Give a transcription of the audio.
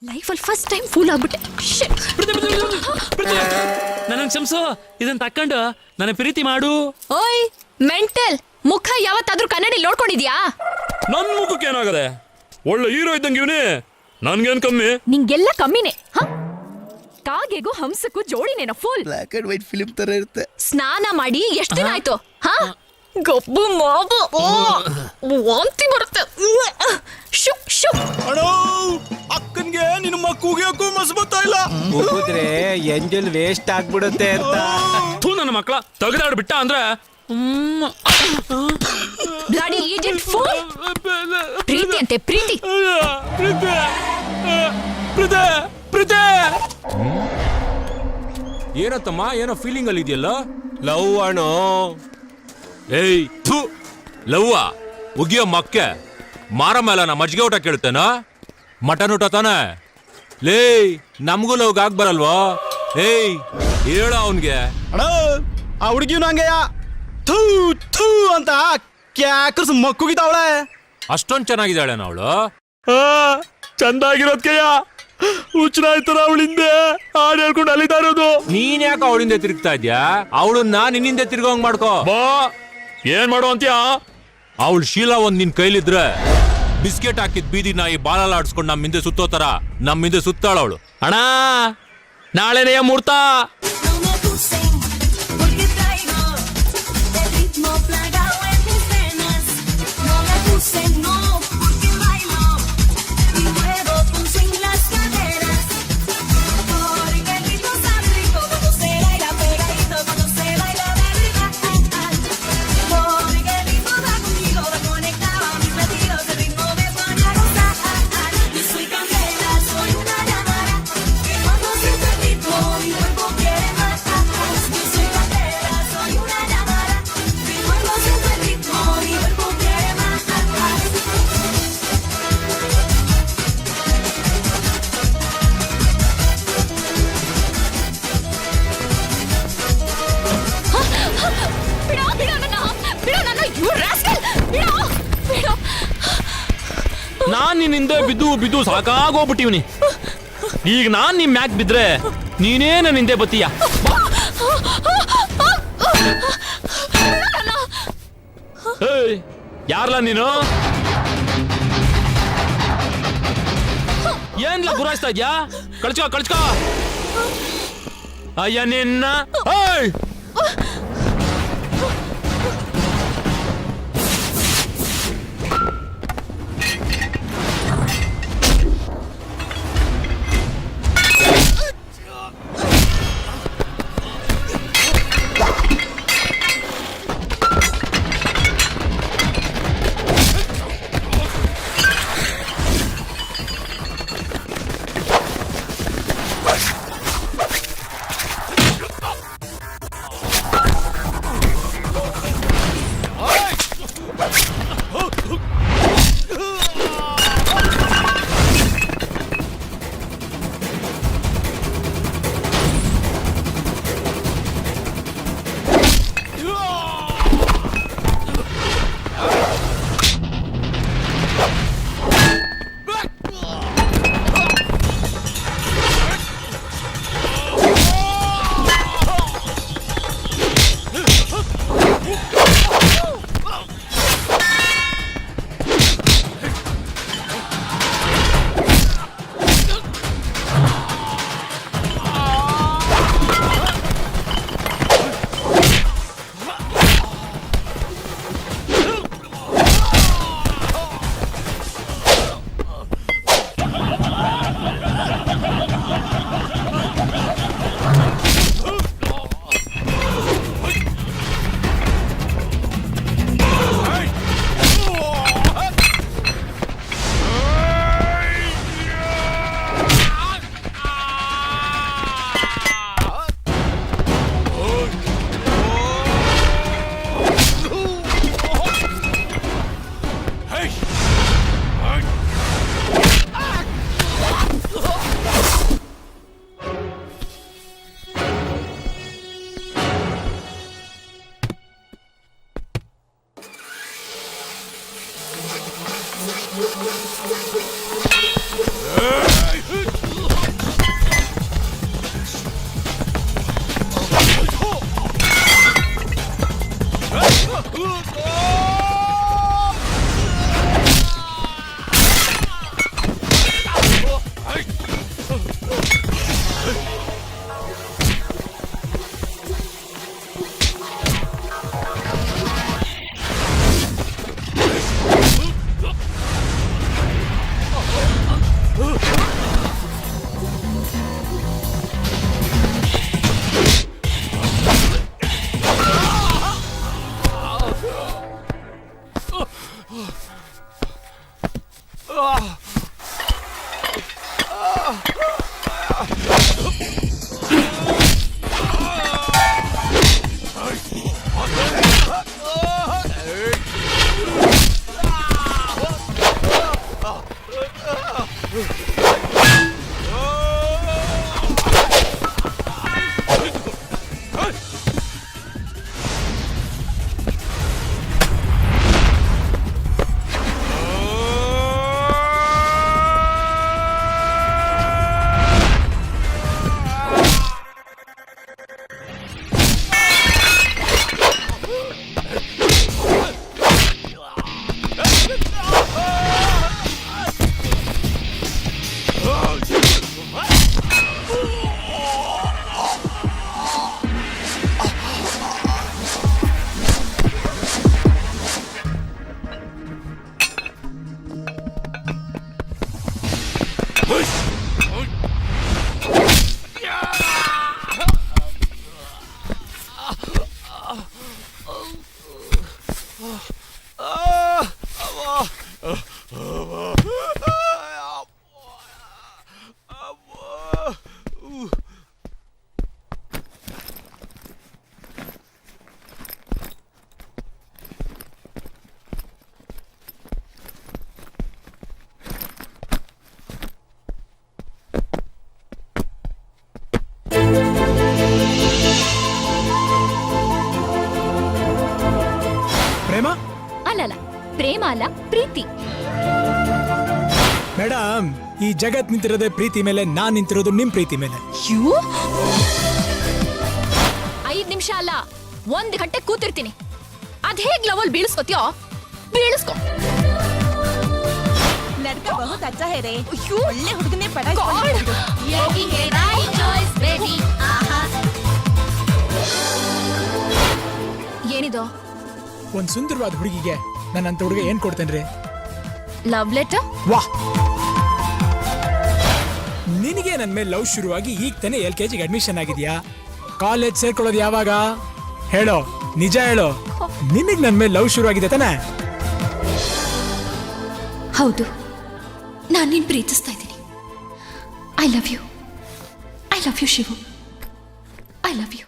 ಲೈಫಲ್ಲಿ first time pool ಆಗ್ಬಿಟ್ಟೆ. ನನ್ನ ಕ್ಷಮಿಸು, ಇದನ್ನ ತಕ್ಕೊಂಡು ನನ್ನ ಪ್ರೀತಿ ಮಾಡು. ಓಯ್ ಮೆಂಟಲ್, ಮುಖ ಯಾವತ್ತಾದ್ರೂ ಕನ್ನಡಿ ನೋಡ್ಕೊಂಡಿದ್ಯಾ? ನನ್ ಮುಖಕ್ಕೆ ಏನಾಗದೆ? ಒಳ್ಳೆ ಹೀರೋ ಇದ್ದಂಗೆ ಇವನೇ, ನನ್ಗೇನ್ ಕಮ್ಮಿ? ನಿಂಗೆಲ್ಲ ಕಮ್ಮಿನೇ. ಕಾಗೆಗೂ ಹಂಸಕ್ಕೂ ಜೋಡಿನೇನ full. Black and white film ತರ ಇರುತ್ತೆ. ಸ್ನಾನ ಮಾಡಿ ಎಷ್ಟು ದಿನ ಆಯ್ತು? ಗಬ್ಬು ಮಾಬು, ವಾಂತಿ ಬರುತ್ತೆ. ಶುಕ್ ಶುಕ್. ಅಣ್ಣೋ, ಅಕ್ಕನ್ಗೆ ನಿನ್ನ ಮಕ್ಕಳಿಗೆ ಮಸ್ ಬರ್ತಾ ಇಲ್ಲ. ಹೋದ್ರೆ ಎಂಜಲ್ ವೇಸ್ಟ್ ಆಗ್ಬಿಡುತ್ತೆ ಅಂತ. ಥೂ ನನ್ನ ಮಕ್ಕಳ ತೆಗೆದಾಡ್ಬಿಟ್ಟ ಅಂದ್ರೆ ಬ್ಲಡಿ ಈಡಿಯಟ್ ಫೂಲ್. ಪ್ರೀತಿ ಅಂತೆ ಪ್ರೀತಿ. ಏನತ್ತಮ್ಮ, ಏನೋ ಫೀಲಿಂಗ್ ಅಲ್ಲಿ ಇದೆಯಲ್ಲ? ಲವ್ ಅಣ್ಣೋ. ಏಯ್ ಥೂ, ಲವ್ವ ಉಗಿಯೋ ಮಕ್ಕೆ ಮಾರ ಮೇಲೆ ನಾ ಮಜ್ಜಿಗೆ ಊಟ ಕೇಳ್ತೇನ? ಮಟನ್ ಊಟ ತಾನೆ? ಲೇ ನಮಗೂ ಲವ್ ಆಗ್ ಬರಲ್ವಾ? ಏಯ್ ಹೇಳ ಅವನ್ಗೆ. ಅಣ್ಣ, ಆ ಹುಡುಗಿನು ಹಂಗೆಯ ಥೂ ಥೂ ಅಂತ ಕ್ಯಾಕರ್ಸ್ ಮಕ್ಕುಗಿತಾವಳೆ. ಅಷ್ಟೊಂದ್ ಚೆನ್ನಾಗಿದ್ದಾಳೆ ಅವಳು. ಚಂದಾಗಿರೋದ್ಕೆಯ ಹುಚ್ಚನಾಯ್ತಾರ ಅವಳಿಂದೆ ಹಾಡು ಹೇಳ್ಕೊಂಡು ಅಲಿತಾ ಇರೋದು. ನೀನ್ ಯಾಕೆ ಅವಳಿಂದ ತಿರುಗ್ತಾ ಇದ್ಯಾ? ಅವಳನ್ನ ನಿನ್ನಿಂದ ತಿರ್ಗೋಂಗ್ ಮಾಡ್ಕೋ. ಬಾ, ಏನ್ ಮಾಡು ಅಂತ್ಯಾ? ಅವಳ ಶೀಲ ಒಂದ್ ನಿನ್ ಕೈಲಿದ್ರೆ ಬಿಸ್ಕೆಟ್ ಹಾಕಿದ್ ಬೀದಿ ನಾಯಿ ಬಾಲಲ್ಲ ಆಡ್ಸ್ಕೊಂಡ್ ನಮ್ ಹಿಂದೆ ಸುತ್ತೋತರ ನಮ್ ಹಿಂದೆ ಸುತ್ತಾಳ ಅವಳು. ಅಣ್ಣ, ನಾಳೆನೆಯ ಮುಹೂರ್ತ. No me acusen, porque traigo el ritmo plagado en mis venas. No me acusen, no, porque bailo y muevo con swing las caderas. Porque el ritmo sabe rico cuando se baila pegadito, cuando se baila de arriba. Porque el ritmo va conmigo, va conectado a mis latidos, el ritmo me pone a gozar. Yo soy candela, soy una llamada, que cuando siento el ritmo mi cuerpo quiere más. Yo soy candela, soy una llamada, que cuando siento el ritmo mi cuerpo quiere más. ಬಿಡೋ ಬಿಡೋ ನನ್ನ, ಬಿಡೋ ನನ್ನ, you rascal. ಬಿಡೋ ಬಿಡೋ. ನಾನ್ ನಿನ್ನಿಂದ ಬಿದ್ದು ಬಿದ್ದು ಸಾಕಾಗೋಗ್ಬಿಟ್ಟಿವ್ನಿ. ಈಗ ನಾನ್ ನಿಮ್ ಮ್ಯಾಕ್ ಬಿದ್ರೆ ನೀನೇ ನನ್ನ ಹಿಂದೆ ಬತ್ತೀಯ. ಏಯ್, ಯಾರ್ಲ ನೀನು? ಏನ್ಲ ಗುರಾಯಿಸ್ತಾ ಇದ್ಯಾ? ಕಳ್ಸ್ಕೋ ಕಳ್ಸ್ಕೋ. ಅಯ್ಯ ನಿನ್ನ. ಏಯ್, ಪ್ರೇಮ ಅಲ್ಲಲ್ಲ, ಪ್ರೇಮ ಅಲ್ಲ, ಪ್ರೀತಿ. ಮೇಡಮ್, ಈ ಜಗತ್ ನಿಂತಿರೋದೇ ಪ್ರೀತಿ ಮೇಲೆ, ನಾನ್ ನಿಂತಿರೋದು ನಿಮ್ ಪ್ರೀತಿ ಮೇಲೆ. 5 ನಿಮಿಷ ಅಲ್ಲ, 1 ಗಂಟೆ ಕೂತಿರ್ತೀನಿ. ಅದ್ ಹೇಗ್ ಲವಲ್ ಬೀಳಿಸ್ಕೊತ್ಯೋ ಬೀಳಿಸ್ಕೊ. लड़का बहुत अच्छा है रे ಅಯ್ಯೋ, ಒಳ್ಳೆ ಹುಡುಗನೇ ಪಟಾಯಿಸ್ God. यही है राइट चॉइस बेबी आहा ಏನಿದು? ಒಂದ್ ಸುಂದರವಾದ ಹುಡುಗಿಗೆ ನನ್ನಂತ ಹುಡುಗ ಏನ್ ಕೊಡ್ತೇನ್ರಿ? Love letter? ವಾಹ್, ನಿನಗೆ ನನ್ ಮೇಲೆ ಲವ್ ಶುರುವಾಗಿ ಈಗ ತಾನೇ LKG ಅಡ್ಮಿಷನ್ ಆಗಿದ್ಯಾ? ಕಾಲೇಜ್ ಸೇರ್ಕೊಳ್ಳೋದು ಯಾವಾಗ ಹೇಳೋ? ನಿಜ ಹೇಳೋ, ನಿನಗ್ ನನ್ ಮೇಲೆ ಲವ್ ಶುರು ಆಗಿದೆ ತಾನೆ? ಹೌದು, ನಾನು ನಿನ್ ಪ್ರೀತಿಸ್ತಾ ಇದ್ದೀನಿ. I love you Shivu. I love you.